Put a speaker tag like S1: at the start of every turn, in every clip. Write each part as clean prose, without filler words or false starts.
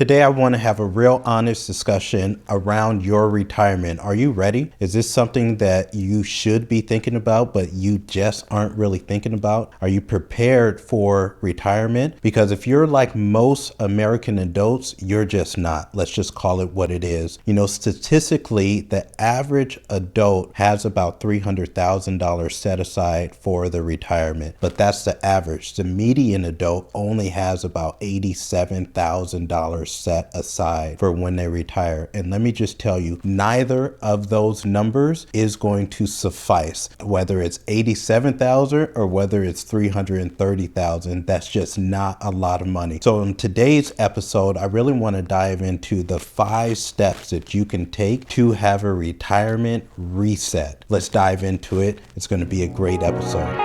S1: Today, I want to have a real honest discussion around your retirement. Are you ready? Is this something that you should be thinking about, but you just aren't really thinking about? Are you prepared for retirement? Because if you're like most American adults, you're just not. Let's just call it what it is. You know, statistically, the average adult has about $300,000 set aside for the retirement, but that's the average. The median adult only has about $87,000 set aside for when they retire. And let me just tell you, neither of those numbers is going to suffice. Whether it's 87,000 or whether it's 330,000, that's just not a lot of money. So in today's episode, I really want to dive into the 5 steps that you can take to have a retirement reset. Let's dive into it. It's going to be a great episode.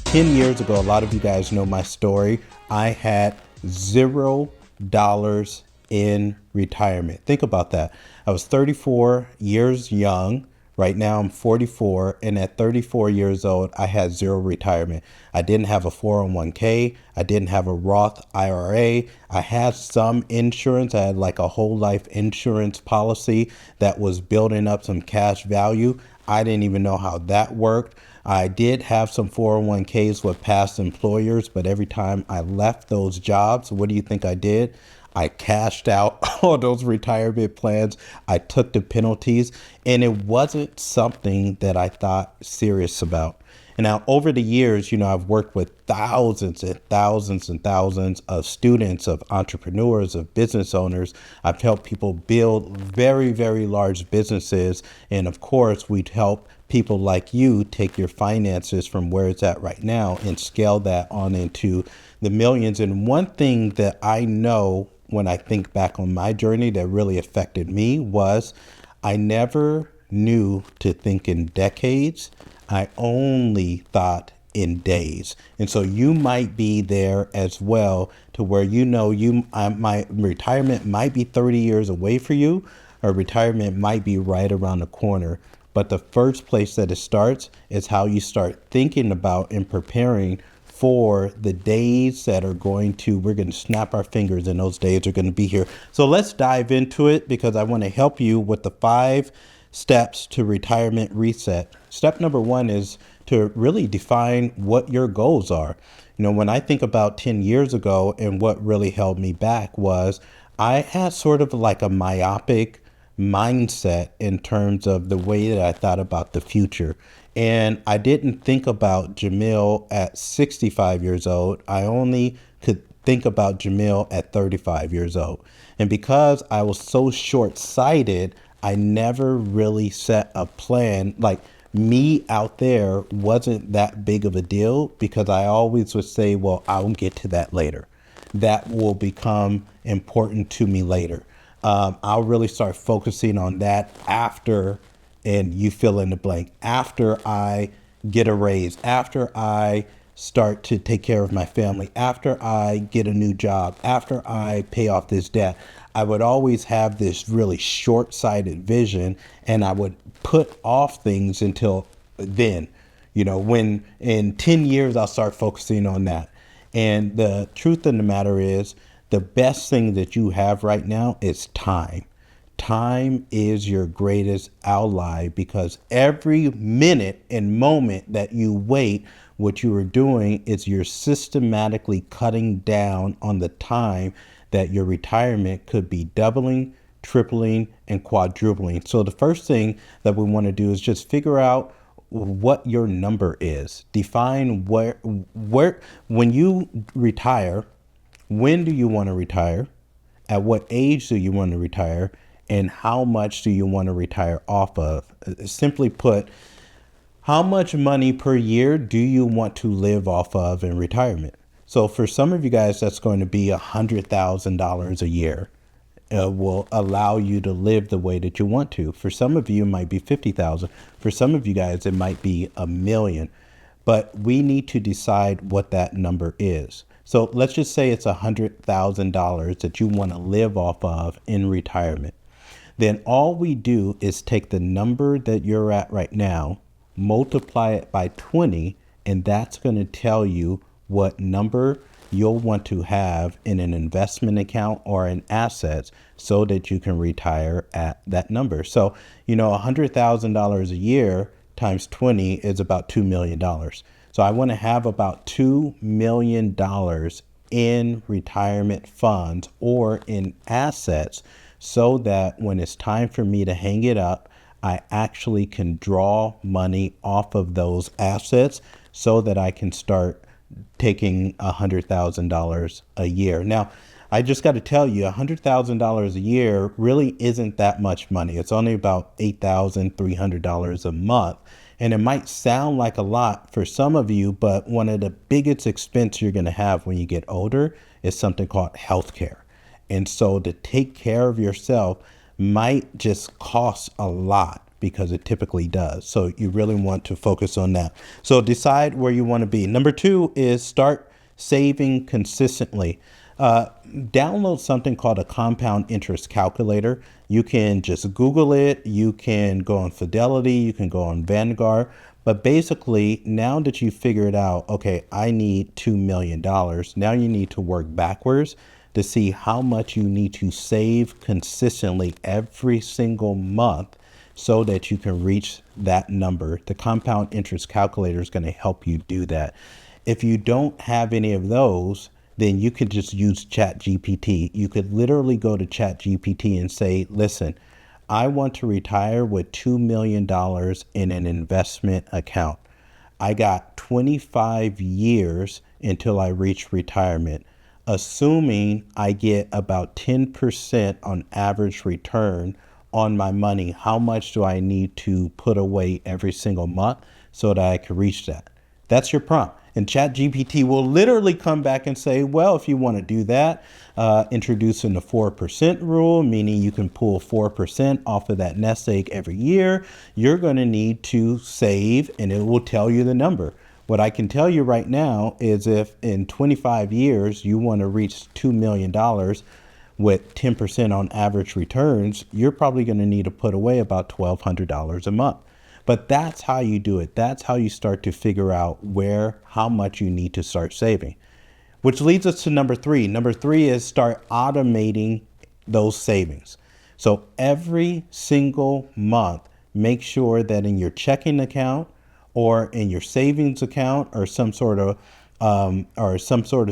S1: 10 years ago, a lot of you guys know my story. I had $0 in retirement. Think about that. I was 34 years young. Right now I'm 44. And at 34 years old, I had 0 retirement. I didn't have a 401k. I didn't have a Roth IRA. I had some insurance. I had like a whole life insurance policy that was building up some cash value. I didn't even know how that worked. I did have some 401ks with past employers, but every time I left those jobs, what do you think I did? I cashed out all those retirement plans. I took the penalties, and it wasn't something that I thought serious about. And now over the years, you know, I've worked with thousands and thousands and thousands of students, of entrepreneurs, of business owners. I've helped people build very, very large businesses. And of course, we'd help people like you take your finances from where it's at right now and scale that on into the millions. And one thing that I know when I think back on my journey that really affected me was I never knew to think in decades. I only thought in days. And so you might be there as well, to where my retirement might be 30 years away for you, or retirement might be right around the corner. But the first place that it starts is how you start thinking about and preparing for the days that we're going to snap our fingers and those days are going to be here. So let's dive into it, because I want to help you with the 5 steps to retirement reset. Step number 1 is to really define what your goals are. You know, when I think about 10 years ago, and what really held me back was I had sort of like a myopic mindset in terms of the way that I thought about the future. And I didn't think about Jamil at 65 years old. I only could think about Jamil at 35 years old. And because I was so short-sighted, I never really set a plan. Like, me out there wasn't that big of a deal, because I always would say, well, I'll get to that later. That will become important to me later. I'll really start focusing on that after, and you fill in the blank, after I get a raise, after I start to take care of my family, after I get a new job, after I pay off this debt. I would always have this really short-sighted vision, and I would put off things until then. You know, when in 10 years, I'll start focusing on that. And the truth of the matter is, the best thing that you have right now is time. Time is your greatest ally, because every minute and moment that you wait, what you are doing is you're systematically cutting down on the time that your retirement could be doubling, tripling, and quadrupling. So the first thing that we want to do is just figure out what your number is. Define where when you retire, when do you want to retire? At what age do you want to retire? And how much do you want to retire off of? Simply put, how much money per year do you want to live off of in retirement? So for some of you guys, that's going to be $100,000 a year. Will allow you to live the way that you want to. For some of you, it might be 50,000. For some of you guys, it might be $1 million. But we need to decide what that number is. So let's just say it's $100,000 that you want to live off of in retirement. Then all we do is take the number that you're at right now, multiply it by 20, and that's going to tell you what number you'll want to have in an investment account or in assets so that you can retire at that number. So, $100,000 a year times 20 is about $2 million. So I want to have about $2 million in retirement funds or in assets so that when it's time for me to hang it up, I actually can draw money off of those assets so that I can start taking $100,000 a year. Now, I just got to tell you, $100,000 a year really isn't that much money. It's only about $8,300 a month. And it might sound like a lot for some of you, but one of the biggest expense you're going to have when you get older is something called healthcare. And so to take care of yourself might just cost a lot because it typically does. So you really want to focus on that. So decide where you want to be. Number 2 is start saving consistently. Download something called a compound interest calculator. You can just Google it. You can go on Fidelity. You can go on Vanguard. But basically, now that you figured out, okay, I need $2 million, now you need to work backwards to see how much you need to save consistently every single month so that you can reach that number. The compound interest calculator is going to help you do that. If you don't have any of those, then you could just use ChatGPT. You could literally go to ChatGPT and say, listen, I want to retire with $2 million in an investment account. I got 25 years until I reach retirement. Assuming I get about 10% on average return on my money, how much do I need to put away every single month so that I can reach that? That's your prompt. And ChatGPT will literally come back and say, well, if you want to do that, introducing the 4% rule, meaning you can pull 4% off of that nest egg every year, you're going to need to save, and it will tell you the number. What I can tell you right now is if in 25 years you want to reach $2 million with 10% on average returns, you're probably going to need to put away about $1,200 a month. But that's how you do it. That's how you start to figure out how much you need to start saving. Which leads us to number 3. Number 3 is start automating those savings. So every single month, make sure that in your checking account or in your savings account or some sort of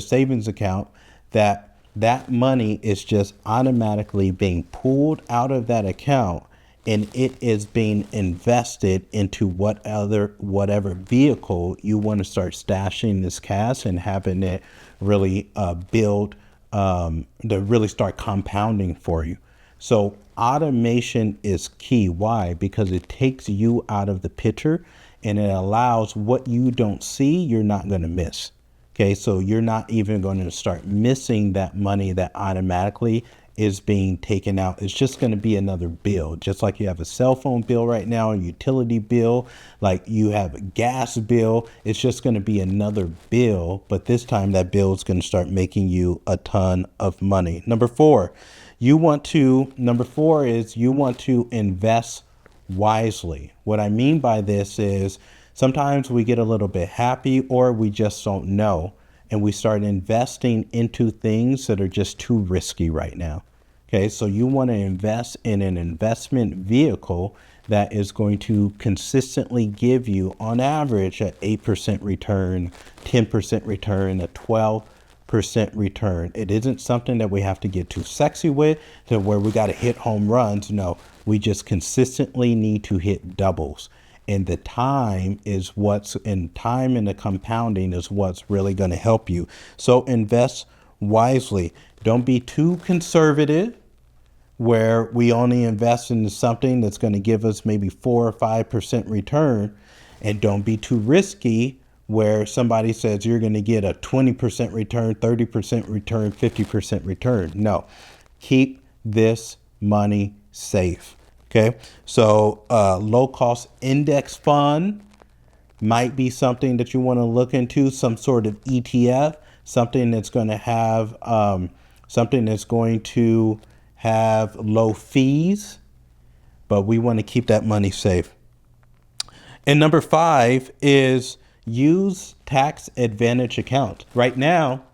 S1: savings account, that money is just automatically being pulled out of that account, and it is being invested into whatever vehicle you want to start stashing this cash and having it really build to really start compounding for you. So automation is key. Why? Because it takes you out of the picture and it allows what you don't see, you're not going to miss. Okay, so you're not even going to start missing that money that automatically is being taken out. It's just going to be another bill, just like you have a cell phone bill right now, a utility bill, like you have a gas bill. It's just going to be another bill, but this time that bill is going to start making you a ton of money. Number 4 is you want to invest wisely. What I mean by this is sometimes we get a little bit happy or we just don't know, and we start investing into things that are just too risky right now. Okay, so you want to invest in an investment vehicle that is going to consistently give you, on average, an 8% return, 10% return, a 12% return. It isn't something that we have to get too sexy with to where we got to hit home runs. No, we just consistently need to hit doubles. And the time and the compounding is what's really going to help you. So invest wisely. Don't be too conservative where we only invest into something that's going to give us maybe 4 or 5% return. And don't be too risky where somebody says you're going to get a 20% return, 30% return, 50% return. No, keep this money safe. Okay, so low cost index fund might be something that you want to look into, some sort of ETF, something that's going to have low fees, but we want to keep that money safe. And number 5 is use tax advantage accounts. Right now,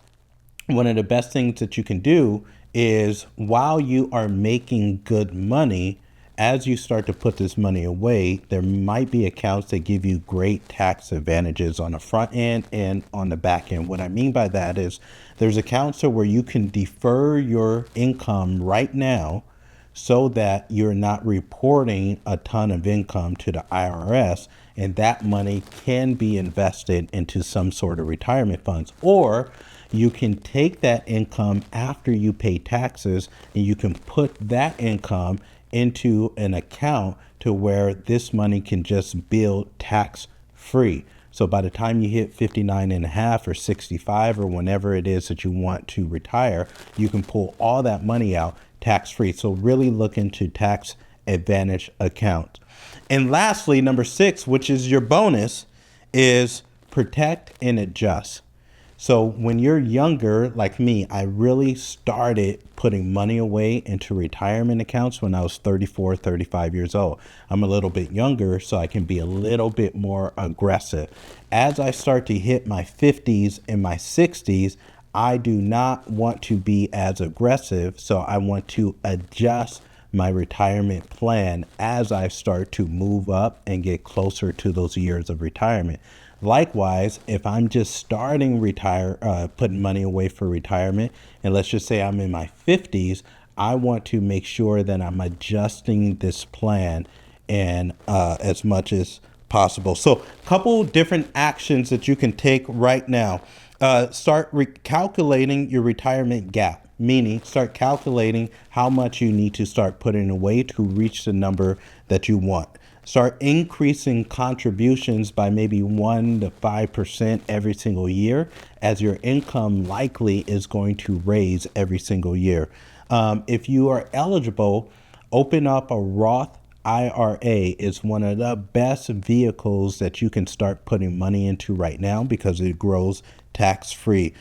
S1: one of the best things that you can do is while you are making good money, as you start to put this money away, there might be accounts that give you great tax advantages on the front end and on the back end. What I mean by that is there's accounts where you can defer your income right now so that you're not reporting a ton of income to the IRS, and that money can be invested into some sort of retirement funds. Or you can take that income after you pay taxes and you can put that income into an account to where this money can just build tax free. So by the time you hit 59 and a half or 65 or whenever it is that you want to retire, you can pull all that money out tax free. So really look into tax advantage accounts. And lastly, number 6, which is your bonus, is protect and adjust. So when you're younger, like me, I really started putting money away into retirement accounts when I was 34, 35 years old. I'm a little bit younger, so I can be a little bit more aggressive. As I start to hit my 50s and my 60s, I do not want to be as aggressive, so I want to adjust my retirement plan as I start to move up and get closer to those years of retirement. Likewise, if I'm just starting putting money away for retirement, and let's just say I'm in my 50s, I want to make sure that I'm adjusting this plan and as much as possible. So a couple different actions that you can take right now. Start calculating your retirement gap, meaning start calculating how much you need to start putting away to reach the number that you want. Start increasing contributions by maybe 1 to 5% every single year, as your income likely is going to raise every single year. If you are eligible, open up a Roth IRA. Is one of the best vehicles that you can start putting money into right now because it grows tax-free.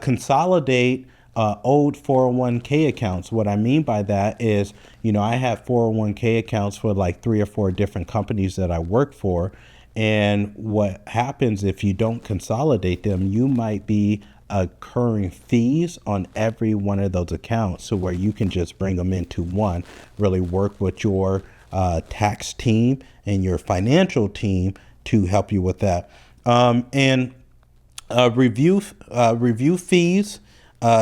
S1: Consolidate old 401k accounts. What I mean by that is, I have 401k accounts for like 3 or 4 different companies that I work for. And what happens if you don't consolidate them, you might be incurring fees on every one of those accounts. So where you can just bring them into one, really work with your tax team and your financial team to help you with that. Review fees.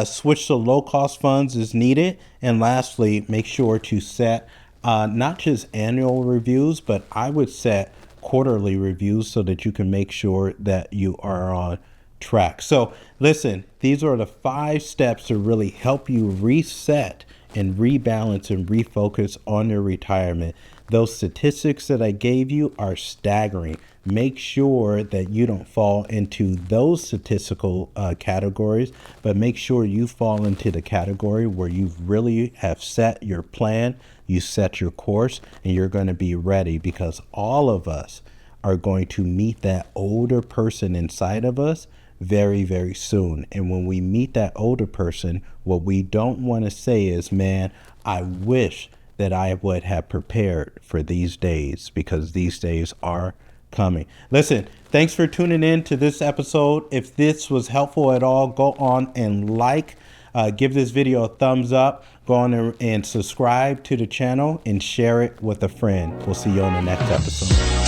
S1: Switch to low-cost funds as needed. And lastly, make sure to set not just annual reviews, but I would set quarterly reviews so that you can make sure that you are on track. So listen, these are the 5 steps to really help you reset and rebalance and refocus on your retirement. Those statistics that I gave you are staggering. Make sure that you don't fall into those statistical categories, but make sure you fall into the category where you really have set your plan, you set your course, and you're going to be ready, because all of us are going to meet that older person inside of us very, very soon. And when we meet that older person, what we don't want to say is, man, I wish that I would have prepared for these days, because these days are coming. Listen, thanks for tuning in to this episode. If this was helpful at all, go on and give this video a thumbs up, go on and subscribe to the channel and share it with a friend. We'll see you on the next episode.